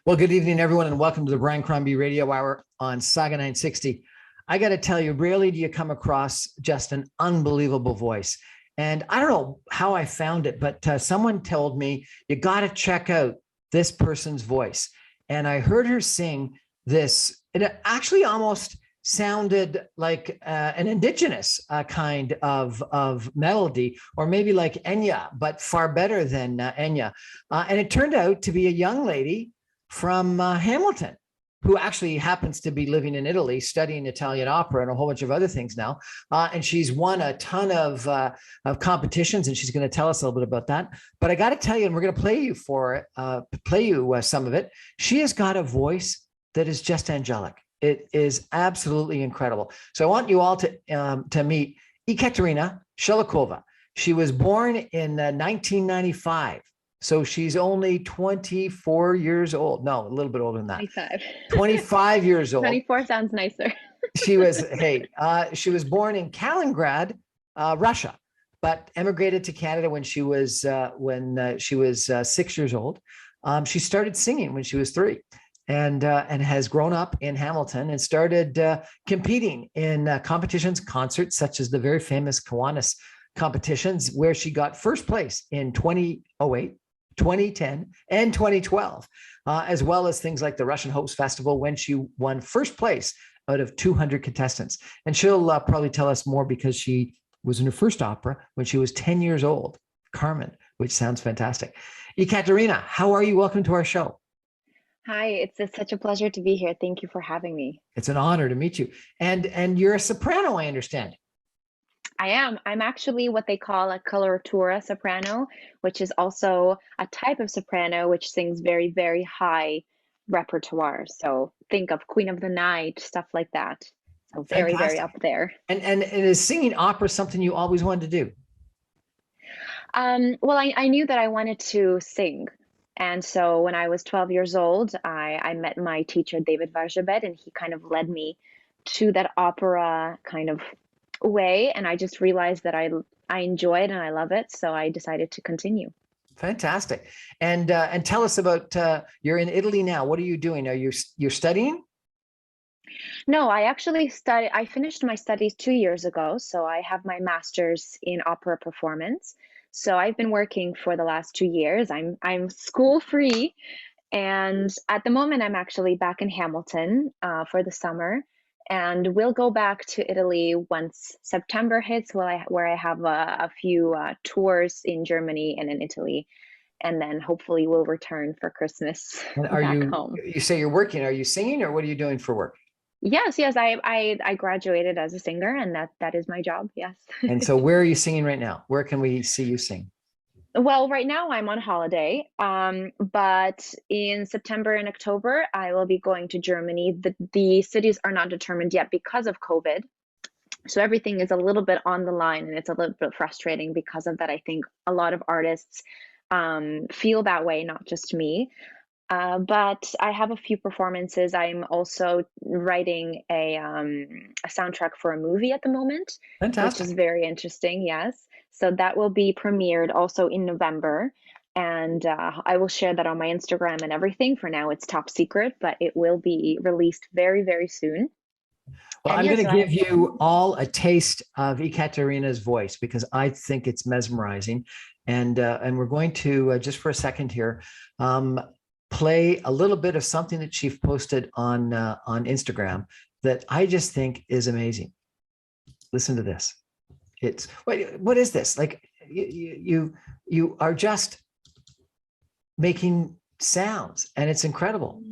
Well, good evening, everyone, and welcome to the Brian Crombie Radio Hour on Saga 960. I got to tell you, rarely do you come across just an unbelievable voice. And I don't know how I found it, but someone told me, you got to check out this person's voice. And I heard her sing this. It actually almost sounded like an indigenous kind of melody, or maybe like Enya, but far better than Enya. And it turned out to be a young lady from Hamilton, who actually happens to be living in Italy, studying Italian opera and a whole bunch of other things now. And she's won a ton of competitions, and she's going to tell us a little bit about that. But I got to tell you, and we're going to play you some of it. She has got a voice that is just angelic. It is absolutely incredible. So I want you all to meet Ekaterina Shelehova. She was born in 1995. So she's only 24 years old. No, a little bit older than that. 25. 25 years old. 24 sounds nicer. She was born in Kaliningrad, Russia, but emigrated to Canada when she was 6 years old. She started singing when she was 3, and has grown up in Hamilton and started competing in competitions, concerts such as the very famous Kiwanis competitions, where she got first place in 2008. 2010 and 2012, as well as things like the Russian Hopes Festival, when she won first place out of 200 contestants. And she'll probably tell us more, because she was in her first opera when she was 10 years old, Carmen, which sounds fantastic. Ekaterina, how are you? Welcome to our show. Hi, it's such a pleasure to be here. Thank you for having me. It's an honor to meet you. And you're a soprano, I understand. I am. I'm actually what they call a coloratura soprano, which is also a type of soprano which sings very, very high repertoire. So think of Queen of the Night, stuff like that. So very, Fantastic. very up there. And is singing opera something you always wanted to do? Well, I knew that I wanted to sing. And so when I was 12 years old, I met my teacher, David Varjabed, and he kind of led me to that opera kind of way, and I just realized that I enjoy it and I love it, so I decided to continue. Fantastic. And tell us about you're in Italy now. What are you doing? You're studying? No, I actually I finished my studies 2 years ago, so I have my master's in opera performance. So I've been working for the last 2 years. I'm school free, and at the moment I'm actually back in Hamilton for the summer. And we'll go back to Italy once September hits, where I have a few tours in Germany and in Italy. And then hopefully we'll return for Christmas back home. You say you're working. Are you singing, or what are you doing for work? Yes. I graduated as a singer, and that is my job. Yes. And so where are you singing right now? Where can we see you sing? Well, right now I'm on holiday, but in September and October, I will be going to Germany. The cities are not determined yet because of COVID. So everything is a little bit on the line, and it's a little bit frustrating because of that. I think a lot of artists feel that way, not just me. But I have a few performances. I'm also writing a soundtrack for a movie at the moment. Fantastic. Which is very interesting, yes. So that will be premiered also in November. And I will share that on my Instagram and everything. For now, it's top secret, but it will be released very, very soon. Well, I'm going to give you all a taste of Ekaterina's voice, because I think it's mesmerizing. And we're going to, just for a second here, play a little bit of something that she posted on Instagram that I just think is amazing. Listen to this. It's what is this? Like you are just making sounds, and it's incredible.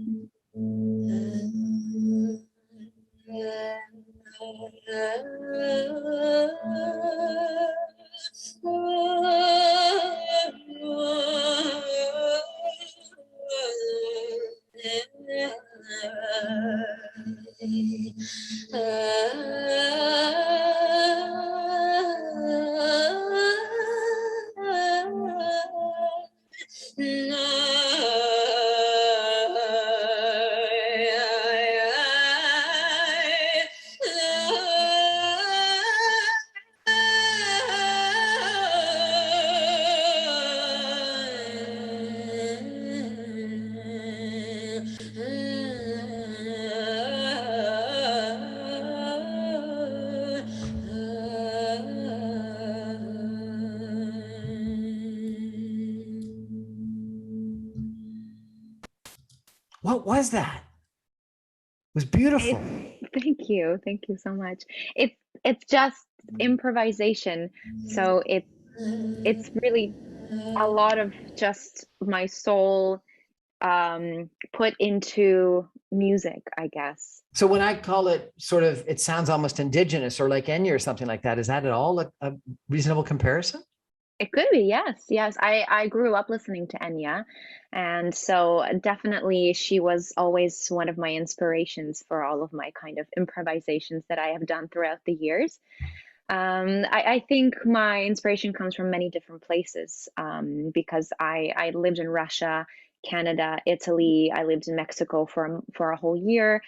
What was that? It was beautiful. Thank you so much. It's just improvisation, so it's really a lot of just my soul put into music, I guess. So when I call it sort of, it sounds almost indigenous or like Enya or something like that. Is that at all a reasonable comparison? It could be, yes, yes. I grew up listening to Enya, and so definitely she was always one of my inspirations for all of my kind of improvisations that I have done throughout the years. I think my inspiration comes from many different places because I lived in Russia, Canada, Italy. I lived in Mexico for a whole year.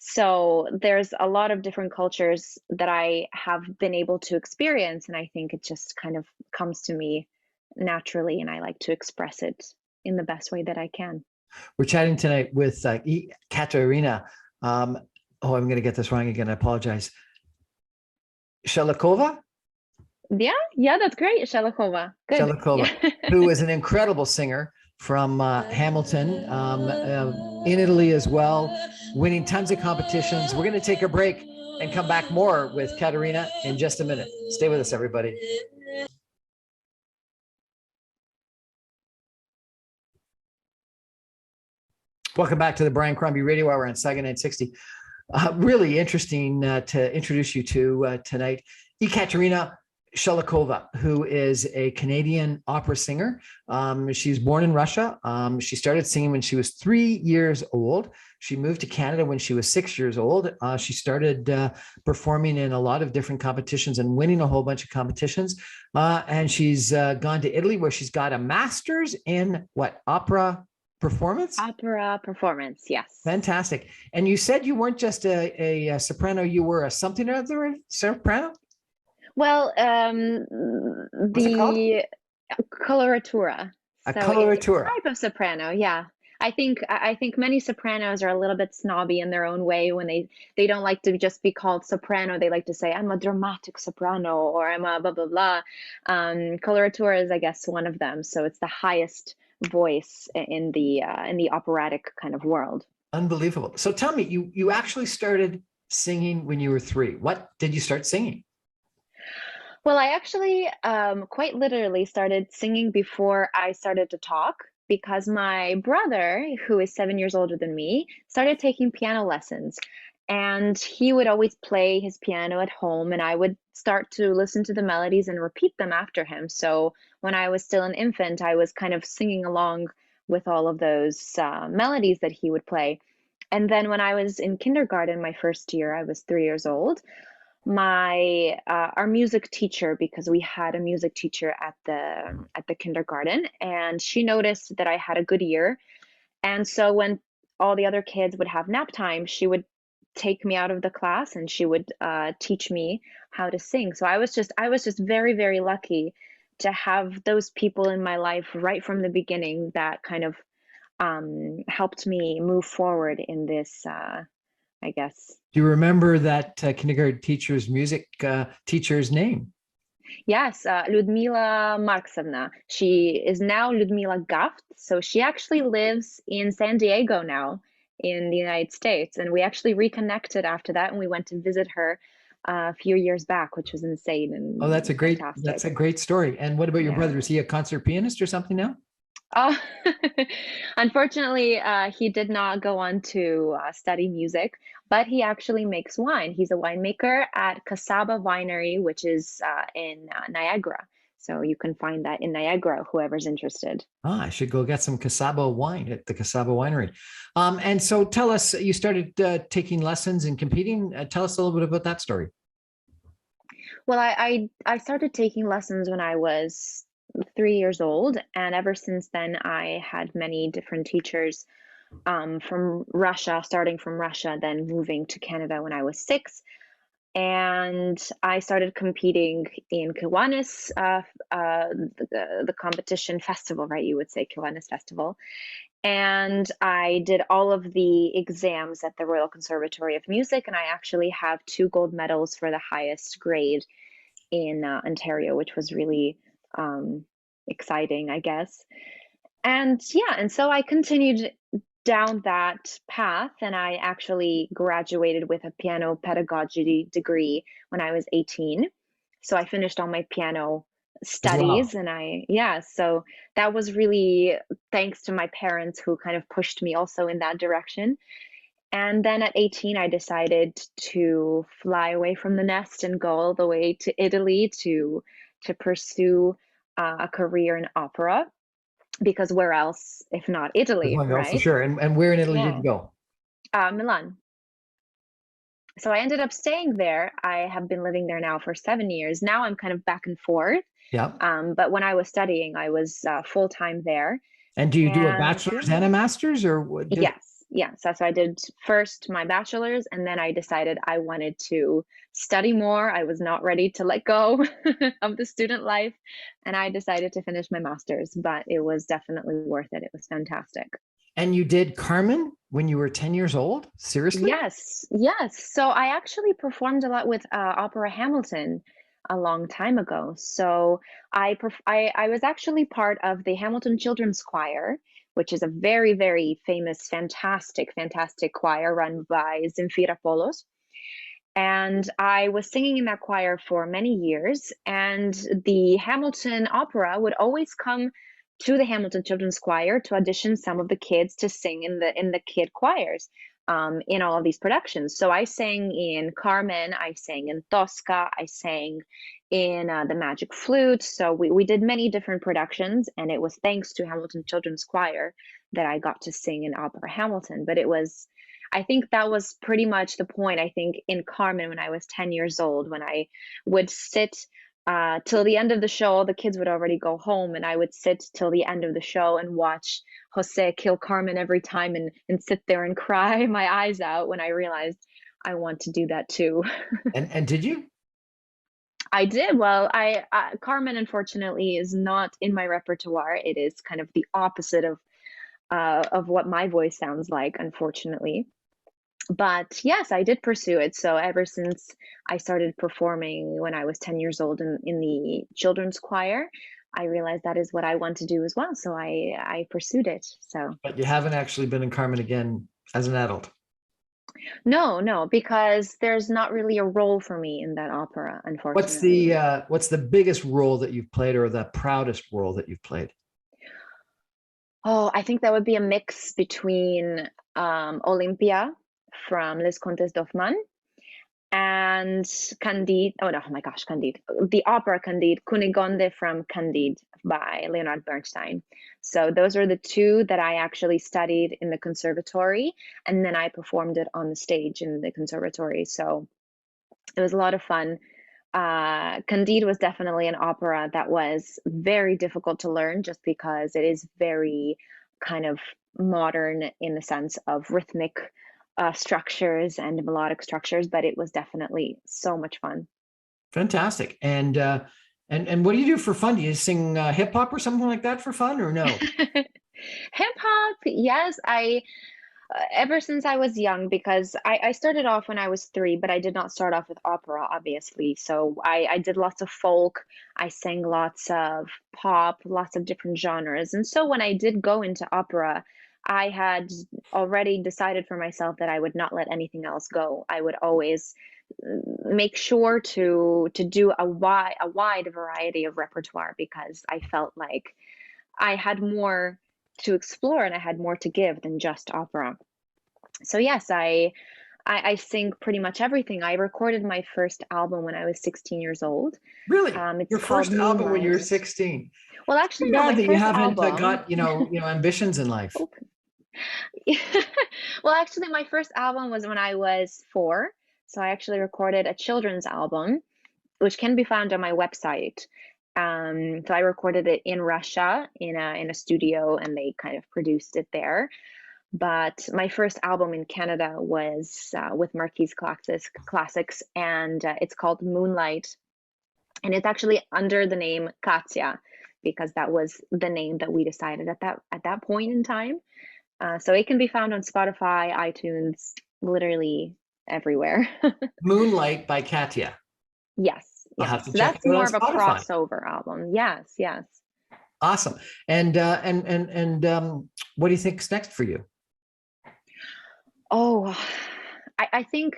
So there's a lot of different cultures that I have been able to experience, and I think it just kind of comes to me naturally, and I like to express it in the best way that I can. We're chatting tonight with Ekaterina. Oh, I'm going to get this wrong again. I apologize. Shelehova? Yeah, yeah, that's great. Shelehova. Good. Shelehova, Yeah. who is an incredible singer from Hamilton, in Italy as well, winning tons of competitions. We're going to take a break and come back more with Katerina in just a minute. Stay with us, everybody. Welcome back to the Brian Crombie Radio Hour on Saga 960. Really interesting to introduce you to tonight. Ekaterina Shelehova, who is a Canadian opera singer. She's born in Russia. She started singing when she was 3 years old. She moved to Canada when she was 6 years old. She started performing in a lot of different competitions and winning a whole bunch of competitions. And she's gone to Italy, where she's got a master's in what? Opera performance? Opera performance, yes. Fantastic. And you said you weren't just a soprano, you were a something or other soprano? Well, What's it called? the coloratura. A So it's a coloratura. type of soprano, yeah. I think many sopranos are a little bit snobby in their own way when they don't like to just be called soprano. They like to say I'm a dramatic soprano or I'm a blah blah blah. Coloratura is, I guess, one of them. So it's the highest voice in the operatic kind of world. Unbelievable. So tell me, you actually started singing when you were 3. What did you start singing? Well, I actually quite literally started singing before I started to talk because my brother, who is 7 years older than me, started taking piano lessons. And he would always play his piano at home, and I would start to listen to the melodies and repeat them after him. So when I was still an infant, I was kind of singing along with all of those melodies that he would play. And then when I was in kindergarten, my first year, I was 3 years old, my our music teacher, because we had a music teacher at the kindergarten, and she noticed that I had a good ear, and so when all the other kids would have nap time, she would take me out of the class and she would teach me how to sing. So I was just very very lucky to have those people in my life right from the beginning that kind of helped me move forward in this I guess. Do you remember that kindergarten teacher's music teacher's name? Yes, Ludmila Marksovna. She is now Ludmila Gaft. So she actually lives in San Diego now in the United States. And we actually reconnected after that and we went to visit her a few years back, which was insane Oh, and that's fantastic. a great story. And what about your Yeah. brother? Is he a concert pianist or something now? Oh, unfortunately, he did not go on to study music, but he actually makes wine. He's a winemaker at Casaba Winery, which is in Niagara. So you can find that in Niagara, whoever's interested. Ah, I should go get some Casabo wine at the Casabo Winery. And so tell us, you started taking lessons and competing. Tell us a little bit about that story. Well, I started taking lessons when I was 3 years old, and ever since then, I had many different teachers from Russia, starting from Russia, then moving to Canada when I was 6. And I started competing in Kiwanis, the competition festival, right? You would say Kiwanis Festival. And I did all of the exams at the Royal Conservatory of Music, and I actually have 2 gold medals for the highest grade in Ontario, which was really exciting, I guess. And yeah, and so I continued down that path, and I actually graduated with a piano pedagogy degree when I was 18. So I finished all my piano As well. studies, and yeah, so that was really thanks to my parents who kind of pushed me also in that direction. And then at 18, I decided to fly away from the nest and go all the way to Italy to pursue a career in opera, because where else if not There's Italy, one go for right? sure. And where in Italy did you Yeah. go? Milan. So I ended up staying there. I have been living there now for 7 years. Now I'm kind of back and forth. Yeah. But when I was studying, I was full time there. And do you do a And yeah, bachelor's and a master's, or what? yes, yes. So I did first my bachelor's, and then I decided I wanted to study more. I was not ready to let go of the student life, and I decided to finish my master's, but it was definitely worth it. It was fantastic. And you did Carmen when you were 10 years old? Seriously? Yes, yes. So I actually performed a lot with Opera Hamilton a long time ago. So I was actually part of the Hamilton Children's Choir, which is a very, very famous, fantastic, fantastic choir run by Zemfira Polos. And I was singing in that choir for many years, and the Hamilton Opera would always come to the Hamilton Children's Choir to audition some of the kids to sing in the kid choirs in all of these productions. So I sang in Carmen, I sang in Tosca, I sang in The Magic Flute. So we did many different productions, and it was thanks to Hamilton Children's Choir that I got to sing in Opera Hamilton. But it was I think that was pretty much the point. I think in Carmen, when I was 10 years old, when I would sit till the end of the show, all the kids would already go home, and I would sit till the end of the show and watch Jose kill Carmen every time and sit there and cry my eyes out when I realized I want to do that too. And did you? I did. Well, Carmen, unfortunately, is not in my repertoire. It is kind of the opposite of what my voice sounds like, unfortunately. But yes, I did pursue it. So ever since I started performing when I was 10 years old in the children's choir, I realized that is what I want to do as well. So I pursued it. So But you haven't actually been in Carmen again as an adult. no, no, because there's not really a role for me in that opera, unfortunately. What's the biggest role that you've played, or the proudest role that you've played? Oh, I think that would be a mix between Olympia from Les Contes d'Hoffmann and Candide. Oh no, oh my gosh, Candide. The opera Candide, Cunegonde from Candide by Leonard Bernstein. So those are the two that I actually studied in the conservatory, and then I performed it on the stage in the conservatory. So it was a lot of fun. Candide was definitely an opera that was very difficult to learn just because it is very kind of modern in the sense of rhythmic structures and melodic structures, but it was definitely so much fun. Fantastic. And what do you do for fun? Do you sing hip hop or something like that for fun, or no? Hip hop, yes, I ever since I was young, because I started off when I was 3, but I did not start off with opera, obviously. So I did lots of folk, I sang lots of pop, lots of different genres. And so when I did go into opera, I had already decided for myself that I would not let anything else go. I would always make sure to do a wide variety of repertoire, because I felt like I had more to explore and I had more to give than just opera. So yes, I sing pretty much everything. I recorded my first album when I was 16 years old. Really? It's Your called first album when you were Moonlight. 16? Well, It's actually, too no, bad my that you first haven't album. got, ambitions in life. Oh. Well, actually, my first album was when I was 4. So I actually recorded a children's album, which can be found on my website. So I recorded it in Russia in a studio, and they kind of produced it there. But my first album in Canada was with Marquis Classics, and it's called Moonlight, and it's actually under the name Katya, because that was the name that we decided at that point in time. So it can be found on Spotify, iTunes, literally everywhere. Moonlight by Katya. Yes, I'll yes. have to So check that's it out on more of a Spotify. crossover album. Yes, yes. Awesome. And what do you think's next for you? Oh, I think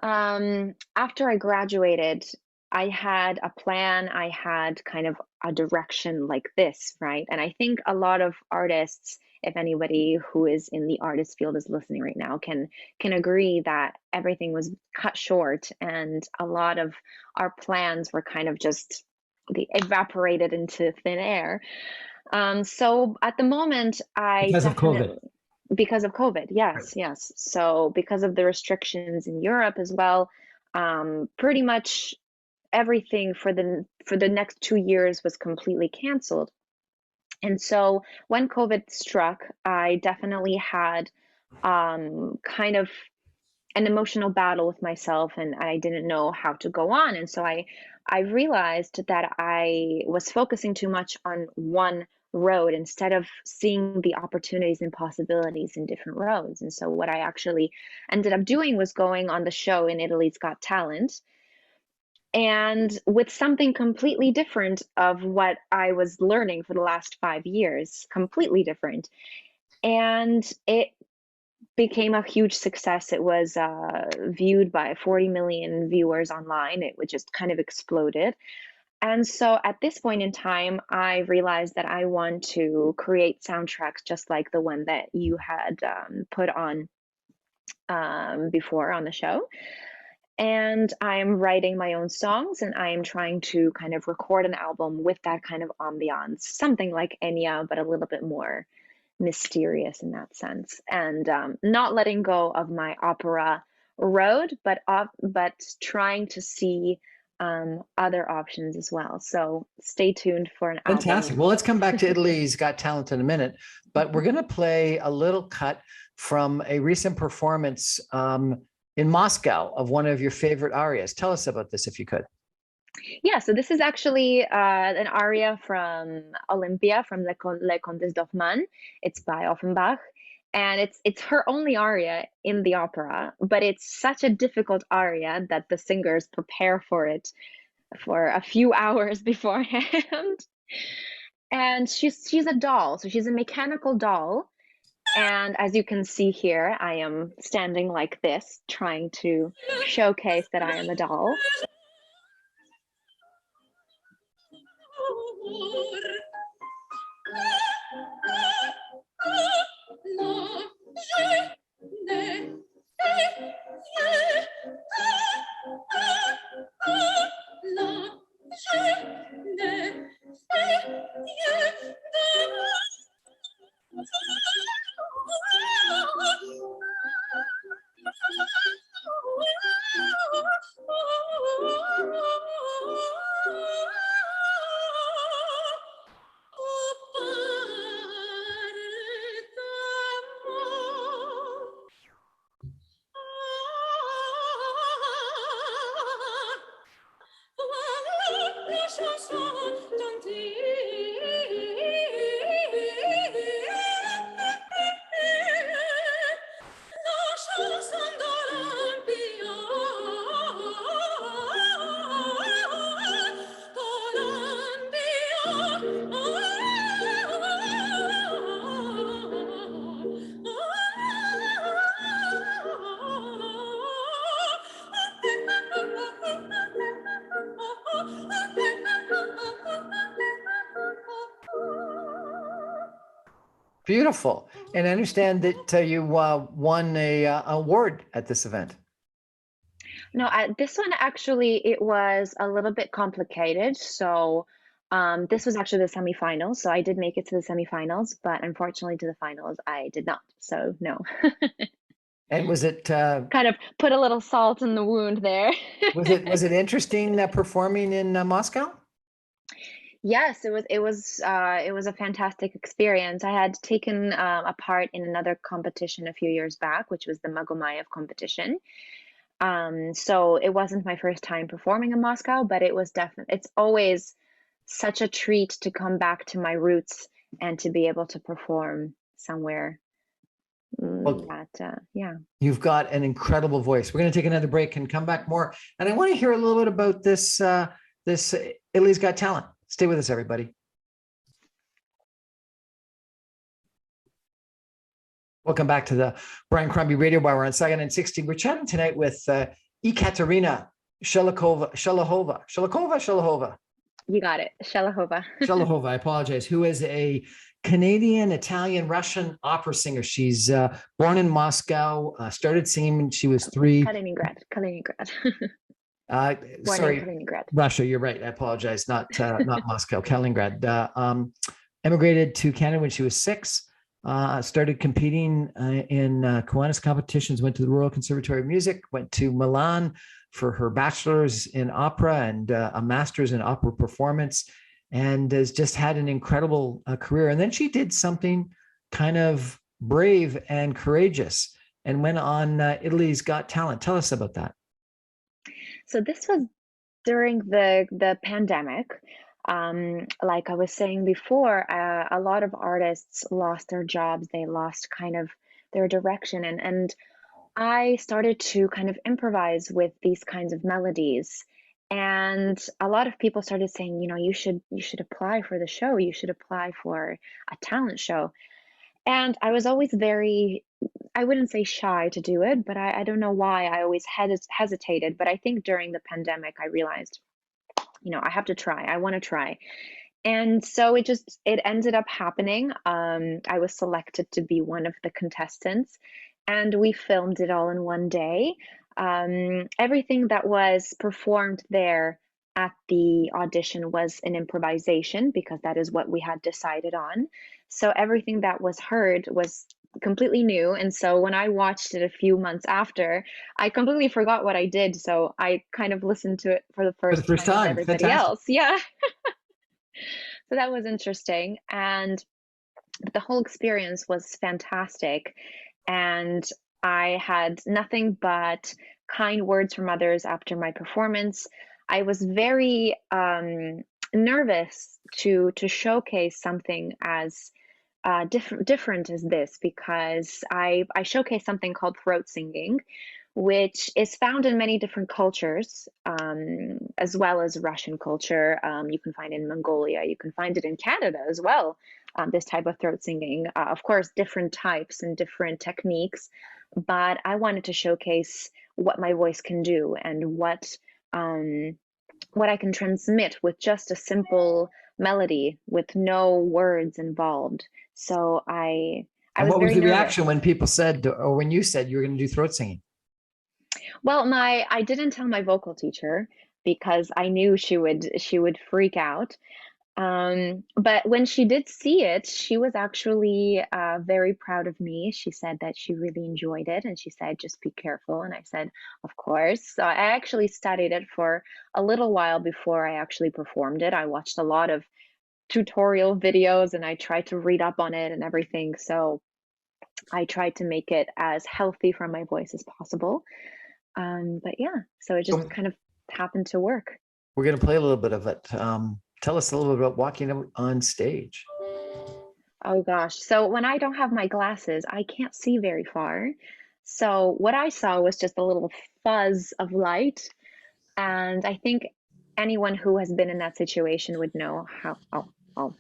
after I graduated, I had a plan, I had kind of a direction like this, right? And I think a lot of artists, if anybody who is in the artist field is listening right now, can agree that everything was cut short and a lot of our plans were kind of just they evaporated into thin air. So at the moment, I Because of COVID. definitely because of COVID, Right. yes, yes. So because of the restrictions in Europe as well, pretty much everything for the next 2 years was completely canceled. And so when COVID struck, I definitely had kind of an emotional battle with myself and I didn't know how to go on. And so I realized that I was focusing too much on one road instead of seeing the opportunities and possibilities in different roads. And so what I actually ended up doing was going on the show in Italy's Got Talent and with something completely different of what I was learning for the last 5 years, completely different. And it became a huge success. It was viewed by 40 million viewers online. It would just kind of exploded. And so at this point in time, I realized that I want to create soundtracks just like the one that you had put on before on the show. And I'm writing my own songs and I am trying to kind of record an album with that kind of ambiance, something like Enya, but a little bit more mysterious in that sense, and not letting go of my opera road, but trying to see other options as well. So stay tuned for an Fantastic. album. Well, let's come back to Italy's Got Talent in a minute, but we're going to play a little cut from a recent performance in Moscow of one of your favorite arias. Tell us about this if you could. Yeah, so this is actually an aria from Olympia from Le Comtesse d'Hoffmann. It's by Offenbach. And it's her only aria in the opera, but it's such a difficult aria that the singers prepare for it for a few hours beforehand. And she's a doll, so she's a mechanical doll. And as you can see here, I am standing like this, trying to showcase that I am a doll. Beautiful. And I understand that you won a award at this event. No, this one actually it was a little bit complicated. So this was actually the semifinals. So I did make it to the semifinals, but unfortunately to the finals I did not. So no. And was it Kind of put a little salt in the wound there. was it interesting performing in Moscow? Yes, it was a fantastic experience. I had taken a part in another competition a few years back, which was the Magomayev competition. So it wasn't my first time performing in Moscow, but it was definitely it's always such a treat to come back to my roots and to be able to perform somewhere Well, that yeah. you've got an incredible voice. We're going to take another break and come back more. And I want to hear a little bit about this Italy's Got Talent. Stay with us, everybody. Welcome back to the Brian Crombie Radio Hour on Saga 960. We're chatting tonight with Ekaterina Shelehova. You got it. Shelehova. Shelehova, I apologize, who is a Canadian, Italian, Russian opera singer. She's born in Moscow, started singing when she was 3. Kaliningrad. Sorry, Kaliningrad. Russia, you're right. I apologize. Not Moscow, Kaliningrad. Emigrated to Canada when she was 6. Started competing in Kiwanis competitions, went to the Royal Conservatory of Music, went to Milan for her bachelor's in opera and a master's in opera performance, and has just had an incredible career. And then she did something kind of brave and courageous and went on Italy's Got Talent. Tell us about that. So this was during the pandemic. Like I was saying before, a lot of artists lost their jobs. They lost kind of their direction. And I started to kind of improvise with these kinds of melodies. And a lot of people started saying, you should apply for the show. You should apply for a talent show. And I was always very, I wouldn't say shy to do it, but I don't know why I always hesitated. But I think during the pandemic, I realized, I have to try. I want to try. And so it ended up happening. I was selected to be one of the contestants, and we filmed it all in one day. Everything that was performed there at the audition was an improvisation, because that is what we had decided on. So everything that was heard was completely new. And so when I watched it a few months after, I completely forgot what I did. So I kind of listened to it for the first time with everybody Fantastic. else. Yeah. So that was interesting. And the whole experience was fantastic. And I had nothing but kind words from others after my performance. I was very nervous to showcase something as different as this, because I showcase something called throat singing, which is found in many different cultures, as well as Russian culture. You can find it in Mongolia. You can find it in Canada as well, this type of throat singing. Of course, different types and different techniques, but I wanted to showcase what my voice can do and what I can transmit with just a simple melody with no words involved. So I And was what was very the nervous. reaction when people said, or when you said you were going to do throat singing? Well, I didn't tell my vocal teacher because I knew she would freak out. But when she did see it, she was actually very proud of me. She said that she really enjoyed it, and she said, "Just be careful." And I said, "Of course." So I actually studied it for a little while before I actually performed it. I watched a lot of tutorial videos and I tried to read up on it and everything. So I tried to make it as healthy for my voice as possible. But yeah, so it just kind of happened to work. We're going to play a little bit of it. Tell us a little bit about walking out on stage. Oh gosh. So when I don't have my glasses, I can't see very far. So what I saw was just a little fuzz of light. And I think anyone who has been in that situation would know how. Oh.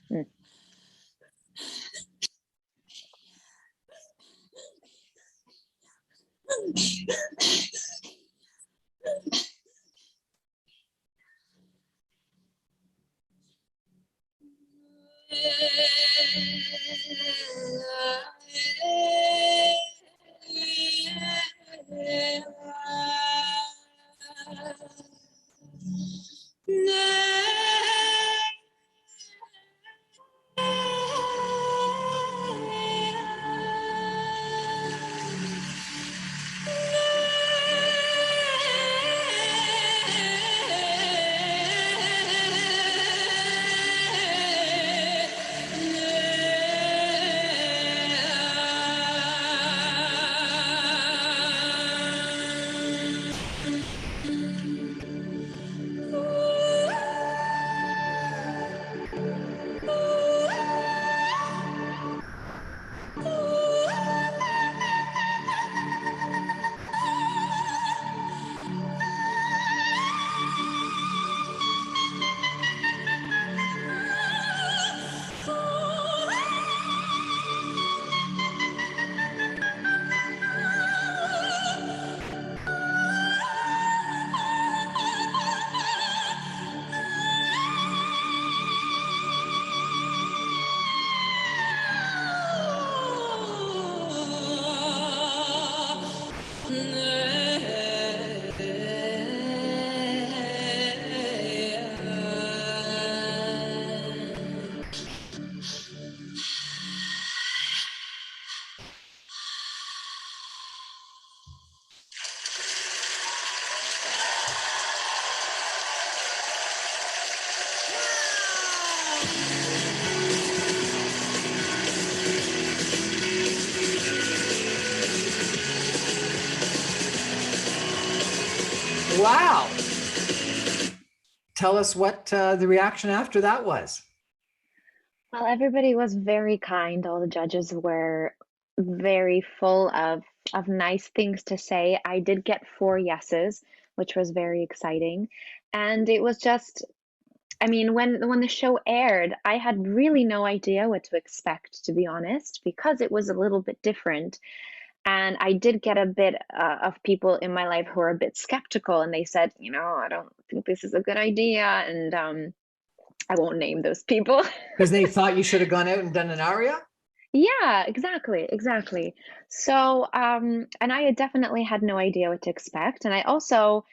Wow. Tell us what the reaction after that was. Well, everybody was very kind. All the judges were very full of nice things to say. I did get 4 yeses, which was very exciting. And it was just, I mean, when the show aired, I had really no idea what to expect, to be honest, because it was a little bit different. And I did get a bit of people in my life who are a bit skeptical, and they said, I don't think this is a good idea. And I won't name those people. Because they thought you should have gone out and done an aria? Yeah, exactly, exactly. So, and I had definitely had no idea what to expect. And I also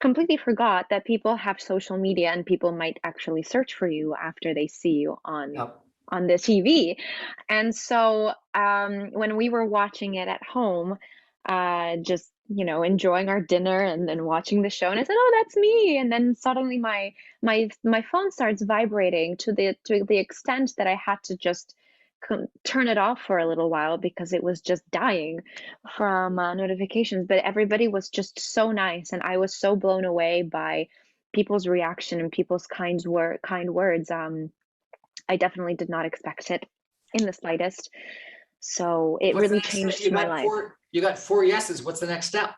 completely forgot that people have social media and people might actually search for you after they see you Yep. on the TV. And so, when we were watching it at home, just, enjoying our dinner and then watching the show, and I said, "Oh, that's me." And then suddenly my phone starts vibrating to the extent that I had to just turn it off for a little while because it was just dying from notifications. But everybody was just so nice, and I was so blown away by people's reaction and people's kind words. I definitely did not expect it in the slightest. So it What's the really next step? changed my life. You got 4 yeses. What's the next step?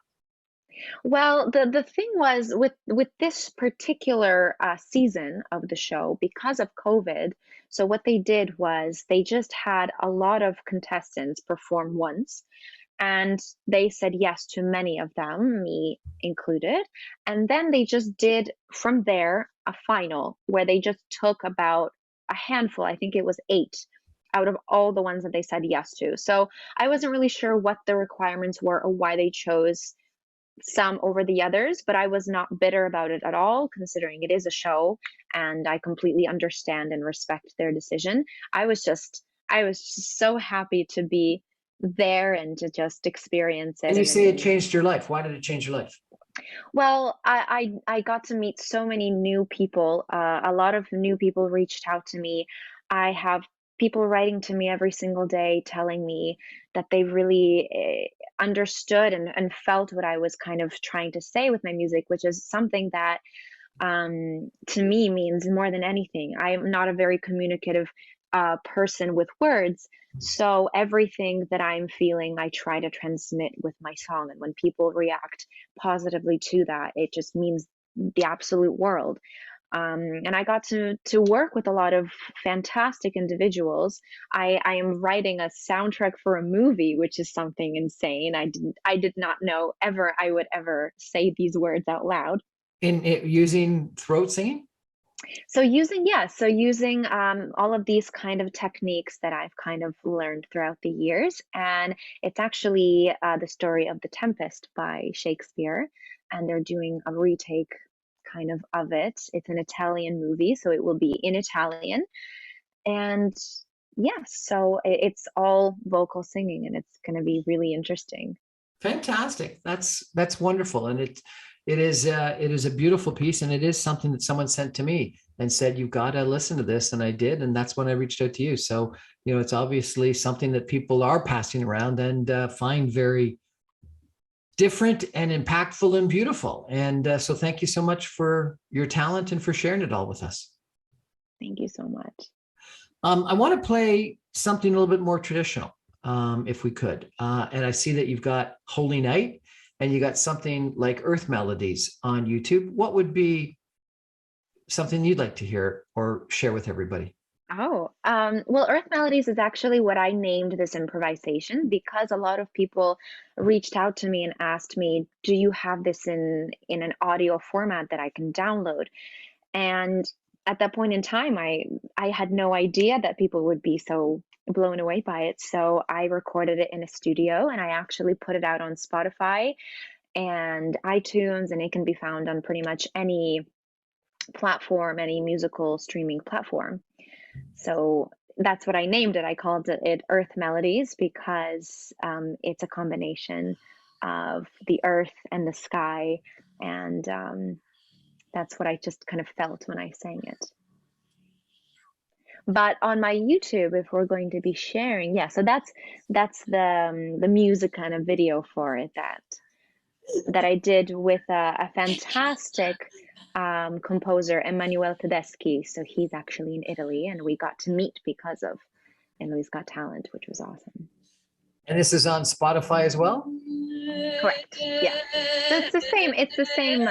Well, the thing was with this particular season of the show, because of COVID, so what they did was they just had a lot of contestants perform once, and they said yes to many of them, me included. And then they just did from there a final where they just took about a handful, I think it was 8 out of all the ones that they said yes to. So I wasn't really sure what the requirements were or why they chose some over the others, but I was not bitter about it at all, considering it is a show and I completely understand and respect their decision. I was just so happy to be there and to just experience it. And you say it changed your life. Why did it change your life? Well, I got to meet so many new people. A lot of new people reached out to me. I have people writing to me every single day telling me that they really understood and felt what I was kind of trying to say with my music, which is something that to me means more than anything. I am not a very communicative person with words. So everything that I'm feeling, I try to transmit with my song. And when people react positively to that, it just means the absolute world. And I got to work with a lot of fantastic individuals. I am writing a soundtrack for a movie, which is something insane. I did not know ever I would ever say these words out loud. In it, using throat singing? So using all of these kind of techniques that I've kind of learned throughout the years, and it's actually the story of The Tempest by Shakespeare, and they're doing a retake kind of it. It's an Italian movie, so it will be in Italian, and yes, so it's all vocal singing, and it's going to be really interesting. Fantastic. That's wonderful. And it is a beautiful piece. And it is something that someone sent to me and said, you've got to listen to this. And I did. And that's when I reached out to you. So, it's obviously something that people are passing around and find very different and impactful and beautiful. And so thank you so much for your talent and for sharing it all with us. Thank you so much. I want to play something a little bit more traditional, if we could. And I see that you've got Holy Night and you got something like Earth Melodies on YouTube. What would be something you'd like to hear or share with everybody? Oh, well, Earth Melodies is actually what I named this improvisation because a lot of people reached out to me and asked me, "Do you have this in an audio format that I can download?" And at that point in time, I had no idea that people would be so blown away by it. So I recorded it in a studio and I actually put it out on Spotify and iTunes, and it can be found on pretty much any platform, any musical streaming platform. So that's what I named it. I called it Earth Melodies because it's a combination of the earth and the sky, and that's what I just kind of felt when I sang it. But on my YouTube, if we're going to be sharing, yeah, so that's the music kind of video for it that that I did with a fantastic composer, Emanuele Tedeschi. So he's actually in Italy, and we got to meet because of Emily's Got Talent, which was awesome. And this is on Spotify as well? Correct. Yes. So it's the same. It's the same.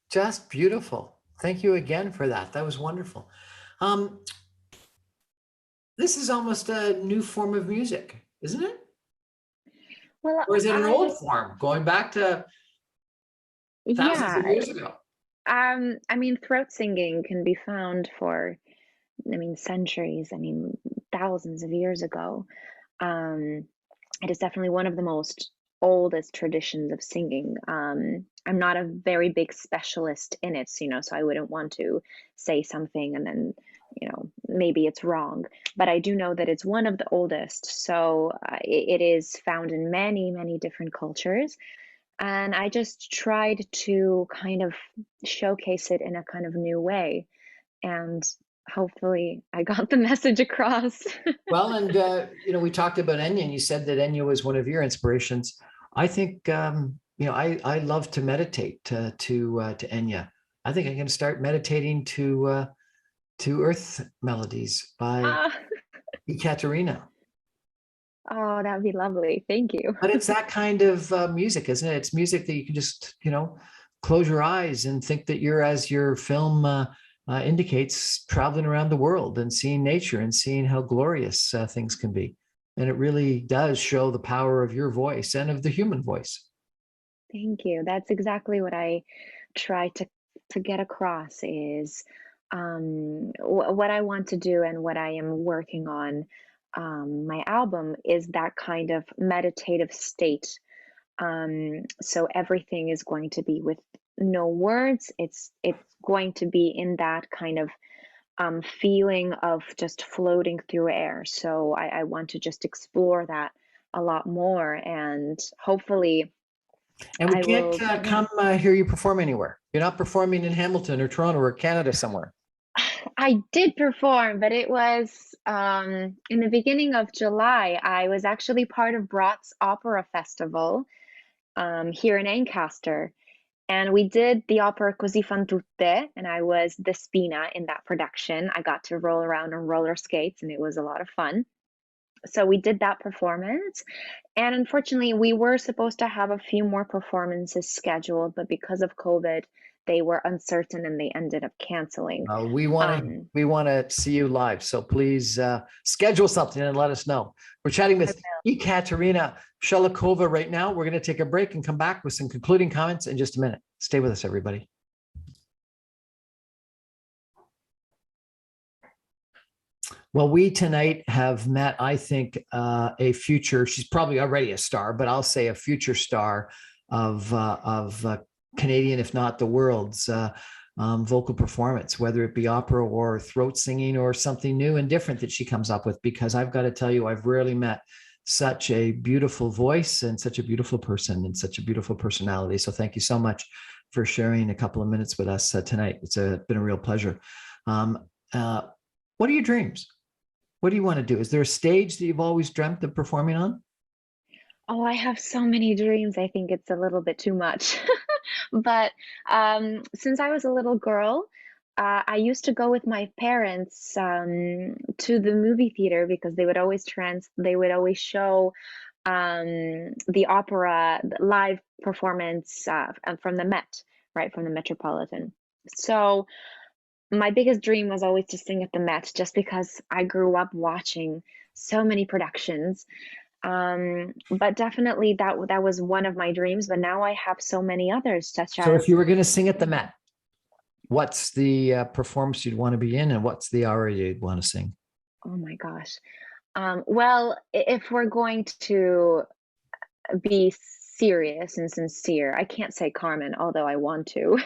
Just beautiful. Thank you again for that. That was wonderful. Um, this is almost a new form of music, isn't it? Well, Or is it an old form going back to thousands of yeah. years ago? I mean, throat singing can be found for, I mean, centuries. I mean, thousands of years ago. Um, it is definitely one of the most oldest traditions of singing. I'm not a very big specialist in it, so I wouldn't want to say something and then, maybe it's wrong. But I do know that it's one of the oldest. So it is found in many, many different cultures. And I just tried to kind of showcase it in a kind of new way. And hopefully I got the message across. Well, and we talked about Enya, and you said that Enya was one of your inspirations. I think I love to meditate to Enya. I think I'm going to start meditating to Earth Melodies by Ah, Ekaterina. oh, that'd be lovely. Thank you. But it's that kind of music, isn't it? It's music that you can just close your eyes and think that you're, as your film indicates, traveling around the world and seeing nature and seeing how glorious things can be. And it really does show the power of your voice and of the human voice. Thank you. That's exactly what I try to get across is what I want to do and what I am working on. My album is that kind of meditative state. So everything is going to be with no words. It's going to be in that kind of feeling of just floating through air. So I want to just explore that a lot more, and hopefully And we I can't will, yeah. come hear you perform anywhere. You're not performing in Hamilton or Toronto or Canada somewhere. I did perform, but it was in the beginning of July. I was actually part of Brat's Opera Festival here in Ancaster, And we did the opera Così fan tutte, and I was the Spina in that production. I got to roll around on roller skates, and it was a lot of fun. So we did that performance. And unfortunately, we were supposed to have a few more performances scheduled, but because of COVID, they were uncertain and they ended up canceling. We want to Um, see you live, so please schedule something and let us know. We're chatting with Ekaterina Shelehova right now. We're going to take a break and come back with some concluding comments in just a minute. Stay with us, everybody. Well, we tonight have met, I think, a future, she's probably already a star, but I'll say a future star of Canadian, if not the world's vocal performance, whether it be opera or throat singing or something new and different that she comes up with, because I've got to tell you, I've rarely met such a beautiful voice and such a beautiful person and such a beautiful personality. So thank you so much for sharing a couple of minutes with us tonight. It's been a real pleasure. What are your dreams? What do you want to do? Is there a stage that you've always dreamt of performing on? Oh, I have so many dreams. I think it's a little bit too much. But since I was a little girl, I used to go with my parents to the movie theater because they would always show the opera live performance from the Met, right, from the Metropolitan. So my biggest dream was always to sing at the Met, just because I grew up watching so many productions. But definitely that was one of my dreams, but now I have so many others, such So if as, you were going to sing at the Met, what's the performance you'd want to be in, and what's the aria you'd want to sing? oh my gosh. Well, if we're going to be serious and sincere, I can't say Carmen, although I want to,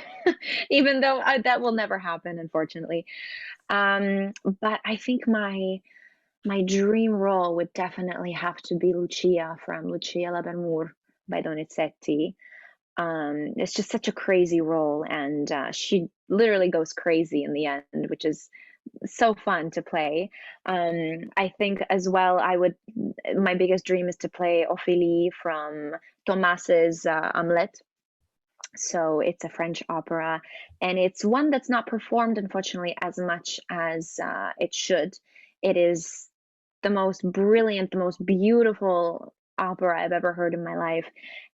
even though that will never happen, unfortunately. But I think my dream role would definitely have to be Lucia from Lucia la Benmour by Donizetti. It's just such a crazy role, and she literally goes crazy in the end, which is so fun to play. I think as well, my biggest dream is to play Ophélie from Thomas's Hamlet. So it's a French opera, and it's one that's not performed, unfortunately, as much as it should. It is the most brilliant, the most beautiful opera I've ever heard in my life.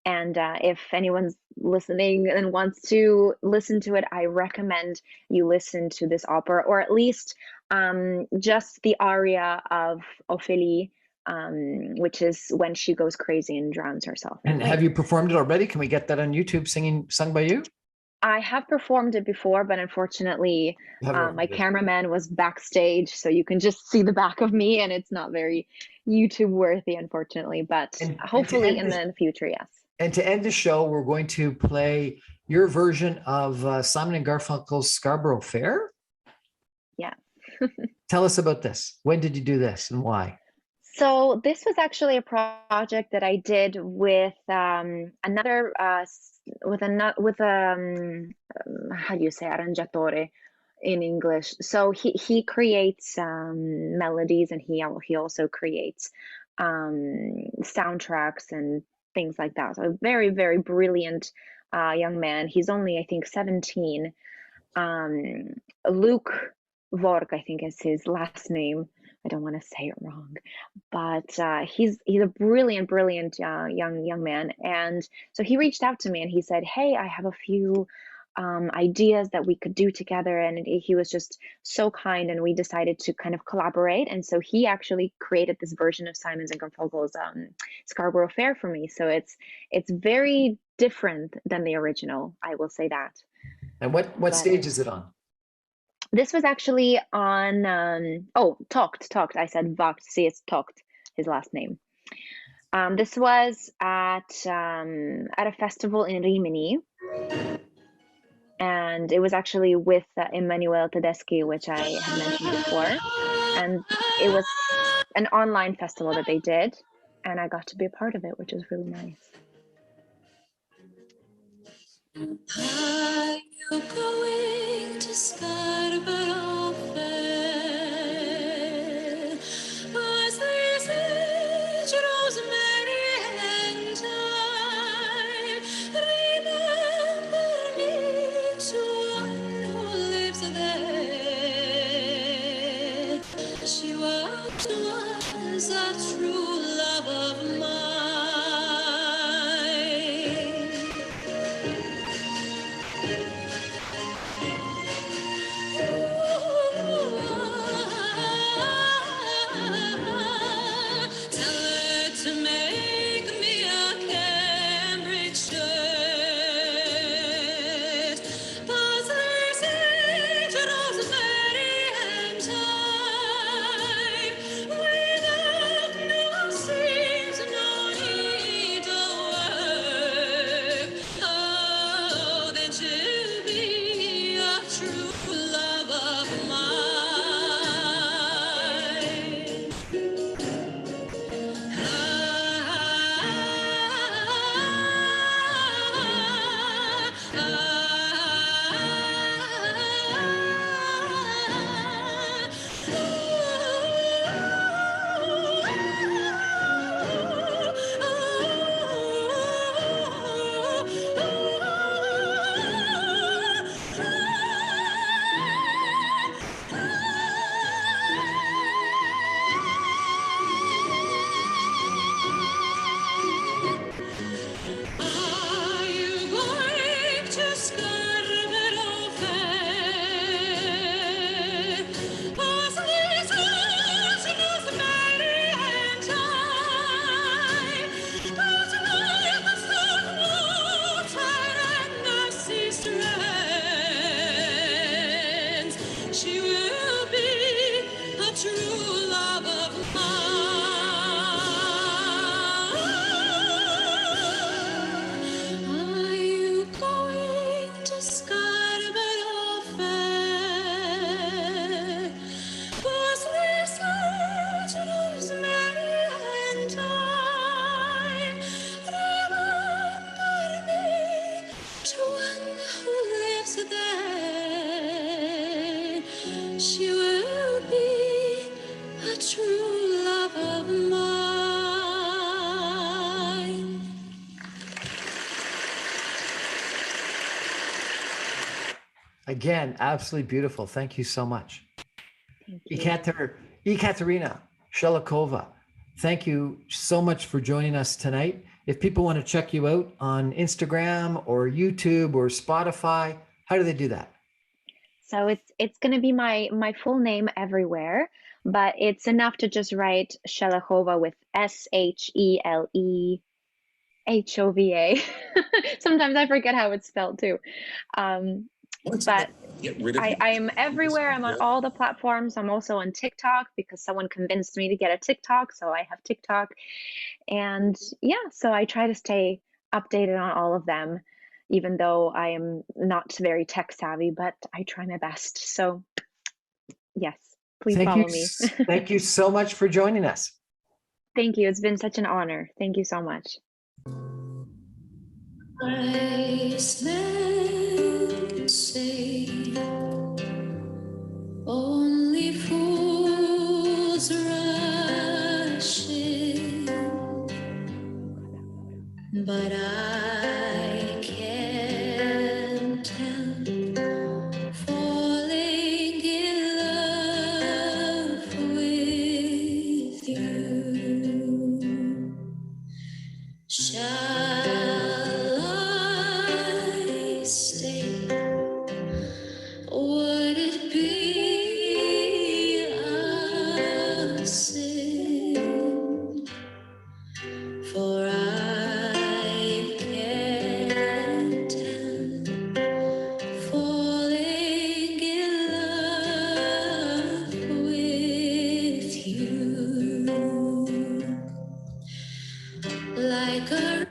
And if anyone's listening and wants to listen to it, I recommend you listen to this opera, or at least just the aria of Ophélie, which is when she goes crazy and drowns herself in And the have lake. you performed it already? Can we get that on YouTube, sung by you? I have performed it before, but unfortunately, my cameraman was backstage, so you can just see the back of me, and it's not very YouTube worthy, unfortunately. But hopefully in the future, yes. And to end the show, we're going to play your version of Simon and Garfunkel's Scarborough Fair. Yeah. Tell us about this. When did you do this and why? So this was actually a project that I did with another how do you say arrangiatore in English? So he creates melodies, and he also creates soundtracks and things like that. So a very, very brilliant young man. He's only, I think, 17. Luke Vork, I think is his last name. I don't want to say it wrong, but he's a brilliant, brilliant young man. And so he reached out to me and he said, "Hey, I have a few ideas that we could do together." And he was just so kind, and we decided to kind of collaborate. And so he actually created this version of Simons and Garfunkel's Scarborough Fair for me. So it's very different than the original, I will say that. And what stage is it on? This was actually on Talked. I said Vogt. See, it's Talked, his last name. This was at a festival in Rimini, and it was actually with Emanuele Tedeschi, which I had mentioned before. And it was an online festival that they did, and I got to be a part of it, which was really nice. Are you going to Scarborough Fair? Was there sage, rosemary, and thyme? Remember Again, absolutely beautiful. Thank you so much. Thank you. Ekaterina Shelehova, thank you so much for joining us tonight. If people want to check you out on Instagram or YouTube or Spotify, how do they do that? So it's going to be my full name everywhere, but it's enough to just write Shelehova with Shelehova. Sometimes I forget how it's spelled too. But I'm everywhere. I'm on all the platforms. I'm also on TikTok because someone convinced me to get a TikTok, so I have TikTok. And yeah, so I try to stay updated on all of them, even though I am not very tech savvy, but I try my best. So yes, please Thank you. follow me. Thank you so much for joining us. Thank you. It's been such an honor. Thank you so much. Wise men say only fools rush in, but I can't help falling in love with you. Shall I stay? Would it be a sin? For I can't help falling in love with you. Like a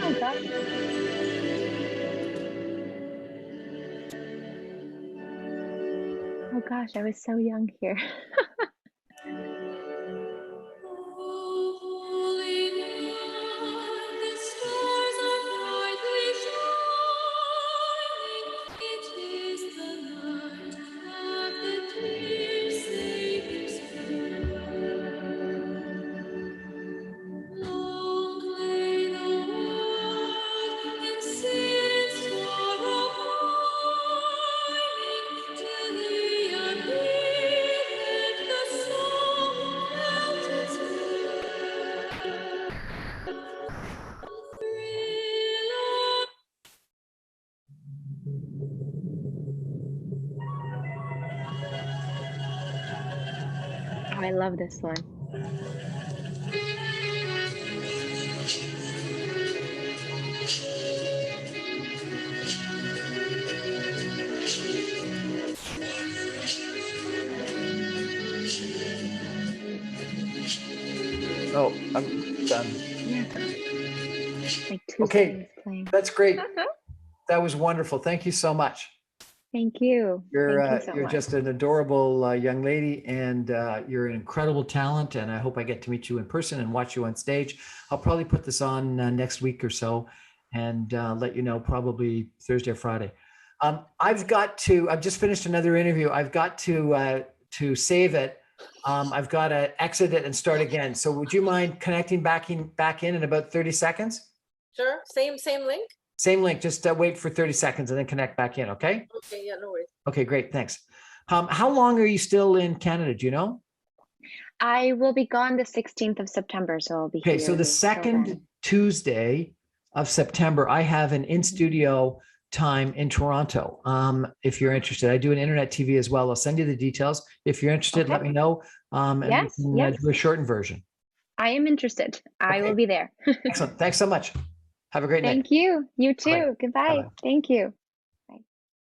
Oh gosh. Oh gosh, I was so young here. Holy night, the stars are brightly shining. It is the night that the dear Savior spent. Long lay the world in sin, sorrow, pining, till the unbeaten the soul felt its thrill of Oh, I love this one. Oh, I'm done. Yeah, like two Okay, strings playing. that's great. That was wonderful. Thank you so much. Thank you. Thank you so You're much. just an adorable young lady, and you're an incredible talent. And I hope I get to meet you in person and watch you on stage. I'll probably put this on next week or so, and let you know probably Thursday or Friday. I've just finished another interview. I've got to save it. I've got to exit it and start again. So would you mind connecting back in about 30 seconds? Sure. Same link. Same link. Just wait for 30 seconds and then connect back in. Okay. Okay. Yeah. No worries. Okay, great. Thanks. How long are you still in Canada? Do you know? I will be gone the 16th of September, so I'll be Okay, here. so the till second then. Tuesday of September, I have an in-studio time in Toronto. If you're interested, I do an internet TV as well. I'll send you the details. If you're interested, let Okay. me know. And Yes, we can yes. do a shortened version. I am interested. I Okay. will be there. Excellent. Thanks so much. Have a great night. Thank you. You Bye-bye. too. Goodbye. Bye-bye. Thank you.